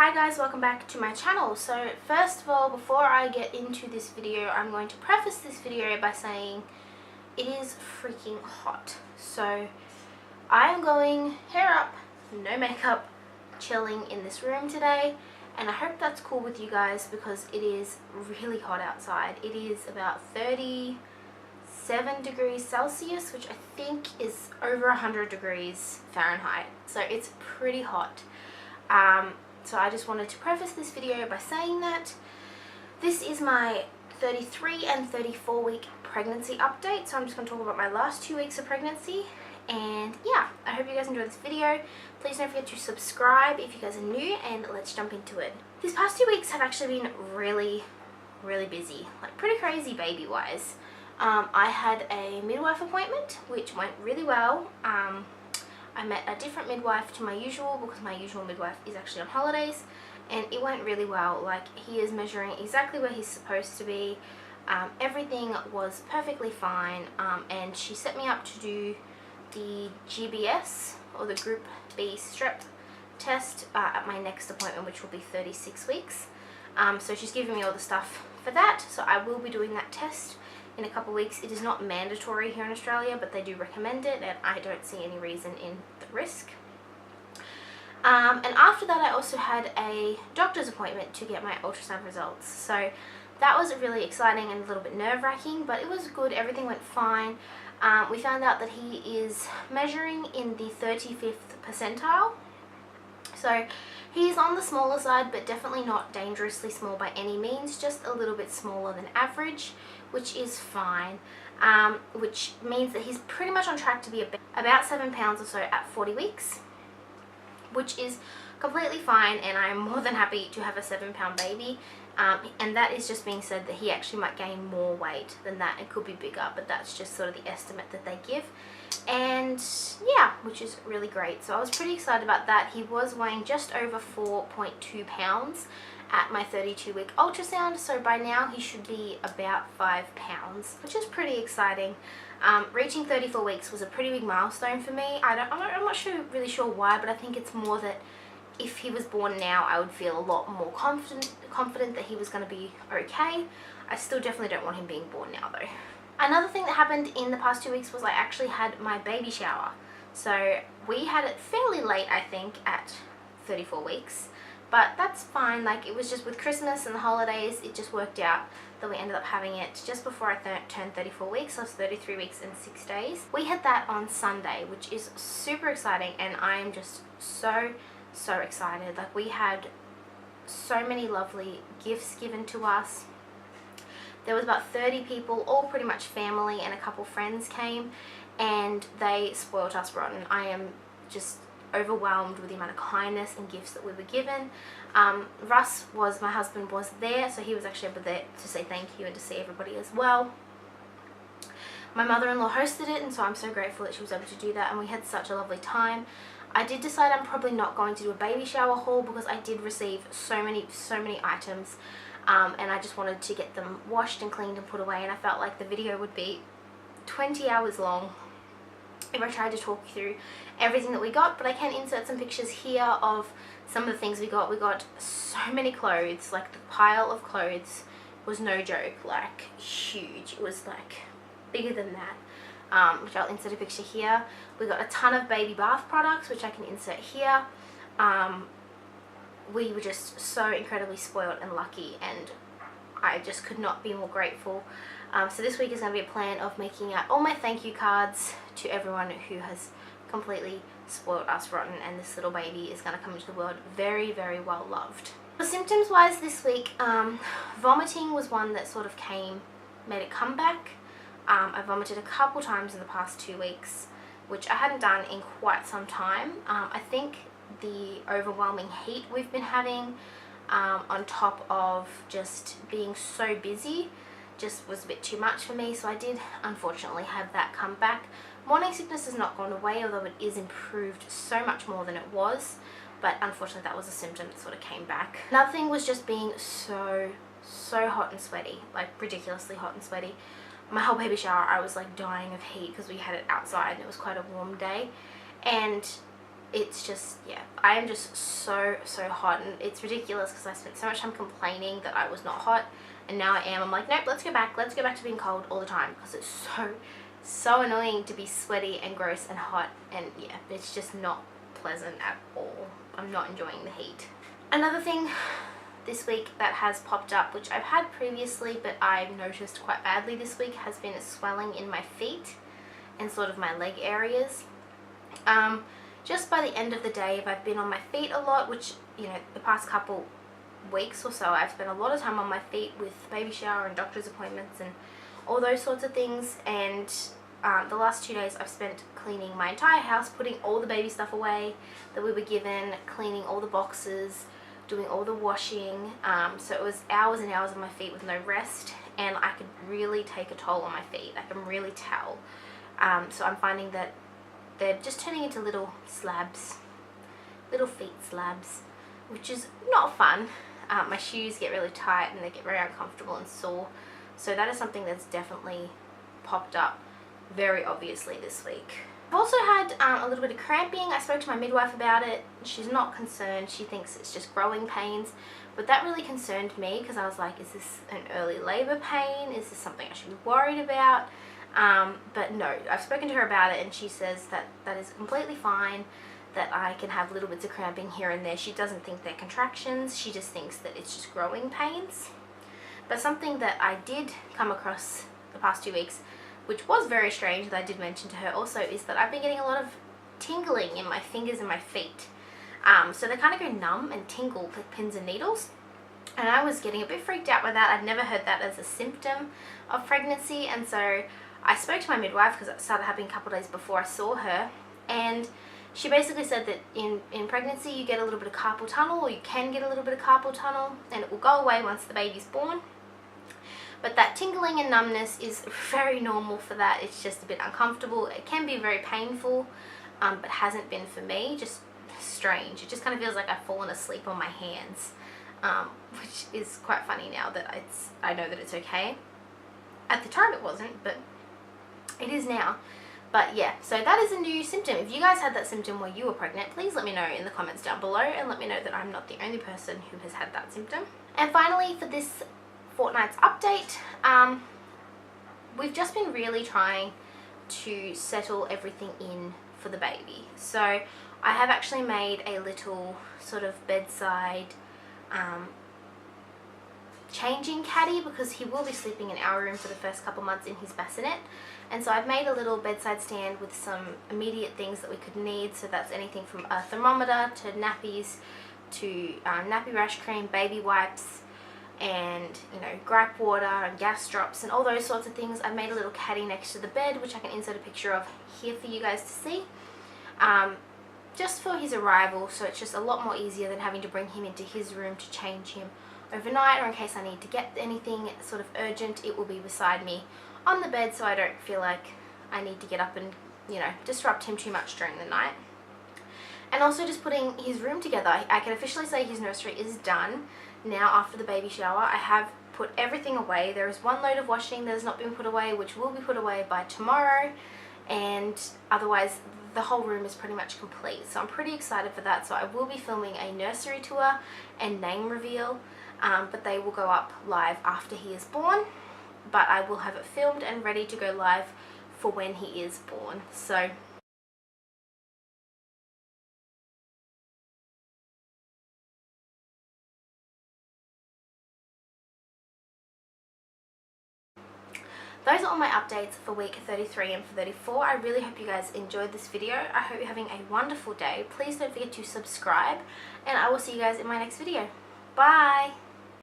Hi guys, welcome back to my channel. So first of all, before I get into this video, I'm going to preface this video by saying it is freaking hot. So I am going hair up, no makeup, chilling in this room today, and I hope that's cool with you guys because it is really hot outside. It is about 37 degrees Celsius, which I think is over 100 degrees Fahrenheit. So it's pretty hot. So I just wanted to preface this video by saying that this is my 33 and 34 week pregnancy update. So I'm just going to talk about my last 2 weeks of pregnancy. And yeah, I hope you guys enjoyed this video. Please don't forget to subscribe if you guys are new, and let's jump into it. These past 2 weeks have actually been really busy, like pretty crazy baby wise. I had a midwife appointment which went really well. I met a different midwife to my usual because my usual midwife is actually on holidays, and it went really well. Like, he is measuring exactly where he's supposed to be. Everything was perfectly fine, and she set me up to do the GBS, or the Group B strep test, at my next appointment, which will be 36 weeks. So she's giving me all the stuff for that, so I will be doing that test in a couple weeks. It is not mandatory here in Australia, but they do recommend it, and I don't see any reason in the risk. And after that, I also had a doctor's appointment to get my ultrasound results. So that was really exciting and a little bit nerve-wracking, but it was good. Everything went fine. We found out that he is measuring in the 35th percentile. So he's on the smaller side, but definitely not dangerously small by any means, just a little bit smaller than average, which is fine, which means that he's pretty much on track to be about 7 pounds or so at 40 weeks, which is completely fine, and I'm more than happy to have a 7-pound baby. And that is just being said that he actually might gain more weight than that. It could be bigger, but that's just sort of the estimate that they give. And yeah, which is really great. So I was pretty excited about that. He was weighing just over 4.2 pounds at my 32-week ultrasound, so by now he should be about 5 pounds, which is pretty exciting. Reaching 34 weeks was a pretty big milestone for me. I'm not really sure why, but I think it's more that if he was born now, I would feel a lot more confident that he was going to be okay. I still definitely don't want him being born now though. Another thing that happened in the past 2 weeks was I actually had my baby shower. So we had it fairly late, I think, at 34 weeks. But that's fine. Like, it was just with Christmas and the holidays, it just worked out that we ended up having it just before I turned 34 weeks. So I was 33 weeks and 6 days. We had that on Sunday, which is super exciting, and I am just so excited. Like, we had so many lovely gifts given to us. There was about 30 people, all pretty much family, and a couple friends came, and they spoiled us rotten. I am just overwhelmed with the amount of kindness and gifts that we were given. Russ, my husband, was there, so he was actually able to say thank you and to see everybody as well. My mother-in-law hosted it, and so I'm so grateful that she was able to do that, and we had such a lovely time. I did decide I'm probably not going to do a baby shower haul because I did receive so many items, and I just wanted to get them washed and cleaned and put away, and I felt like the video would be 20 hours long if I tried to talk through everything that we got. But I can insert some pictures here of some of the things we got. We got so many clothes. Like, the pile of clothes was no joke, like huge. It was like bigger than that, which I'll insert a picture here. We got a ton of baby bath products, which I can insert here. We were just so incredibly spoiled and lucky, and I just could not be more grateful. So this week is going to be a plan of making out all my thank you cards to everyone who has completely spoiled us rotten, and this little baby is going to come into the world very well loved. The symptoms wise this week, vomiting was one that sort of made a comeback. I vomited a couple times in the past 2 weeks, which I hadn't done in quite some time. I think the overwhelming heat we've been having, on top of just being so busy, just was a bit too much for me, so I did unfortunately have that come back. Morning sickness has not gone away, although it is improved so much more than it was, but unfortunately that was a symptom that sort of came back. Another thing was just being so hot and sweaty, like ridiculously hot and sweaty. My whole baby shower, I was like dying of heat because we had it outside and it was quite a warm day, and it's just, yeah, I am just so hot, and it's ridiculous because I spent so much time complaining that I was not hot, and now I am. I'm like, nope, let's go back to being cold all the time, because it's so annoying to be sweaty and gross and hot, and yeah, it's just not pleasant at all. I'm not enjoying the heat. Another thing this week that has popped up, which I've had previously but I've noticed quite badly this week, has been a swelling in my feet and sort of my leg areas. Just by the end of the day, if I've been on my feet a lot, which, you know, the past couple weeks or so, I've spent a lot of time on my feet with baby shower and doctor's appointments and all those sorts of things, and the last 2 days I've spent cleaning my entire house, putting all the baby stuff away that we were given, cleaning all the boxes, doing all the washing, so it was hours and hours on my feet with no rest, and I could really take a toll on my feet. I can really tell. So I'm finding that they're just turning into little slabs, little feet slabs, which is not fun. My shoes get really tight and they get very uncomfortable and sore, so that is something that's definitely popped up very obviously this week. I've also had a little bit of cramping. I spoke to my midwife about it. She's not concerned. She thinks it's just growing pains, but that really concerned me because I was like, is this an early labor pain? Is this something I should be worried about? But no, I've spoken to her about it, and she says that that is completely fine, that I can have little bits of cramping here and there. She doesn't think they're contractions. She just thinks that it's just growing pains. But something that I did come across the past 2 weeks, which was very strange, that I did mention to her also, is that I've been getting a lot of tingling in my fingers and my feet. So they kind of go numb and tingle like pins and needles. And I was getting a bit freaked out by that. I'd never heard that as a symptom of pregnancy, and so I spoke to my midwife because it started happening a couple of days before I saw her, and she basically said that in pregnancy you get a little bit of carpal tunnel, or you can get a little bit of carpal tunnel, and it will go away once the baby's born. But that tingling and numbness is very normal for that. It's just a bit uncomfortable. It can be very painful, but hasn't been for me. Just strange. It just kind of feels like I've fallen asleep on my hands, which is quite funny now that I know that it's okay. At the time it wasn't, but it is now. But yeah, so that is a new symptom. If you guys had that symptom while you were pregnant, please let me know in the comments down below, and let me know that I'm not the only person who has had that symptom. And finally, for this fortnight's update, we've just been really trying to settle everything in for the baby. So I have actually made a little sort of bedside changing caddy, because he will be sleeping in our room for the first couple months in his bassinet, and so I've made a little bedside stand with some immediate things that we could need. So that's anything from a thermometer to nappies to nappy rash cream, baby wipes, and, you know, gripe water and gas drops and all those sorts of things. I've made a little caddy next to the bed, which I can insert a picture of here for you guys to see, just for his arrival, so it's just a lot more easier than having to bring him into his room to change him overnight, or in case I need to get anything sort of urgent, it will be beside me on the bed, so I don't feel like I need to get up and, you know, disrupt him too much during the night. And also just putting his room together. I can officially say his nursery is done now after the baby shower. I have put everything away. There is one load of washing that has not been put away, which will be put away by tomorrow, and otherwise the whole room is pretty much complete. So I'm pretty excited for that. So I will be filming a nursery tour and name reveal, but they will go up live after he is born. But I will have it filmed and ready to go live for when he is born. So those are all my updates for week 33 and for 34. I really hope you guys enjoyed this video. I hope you're having a wonderful day. Please don't forget to subscribe, and I will see you guys in my next video. Bye!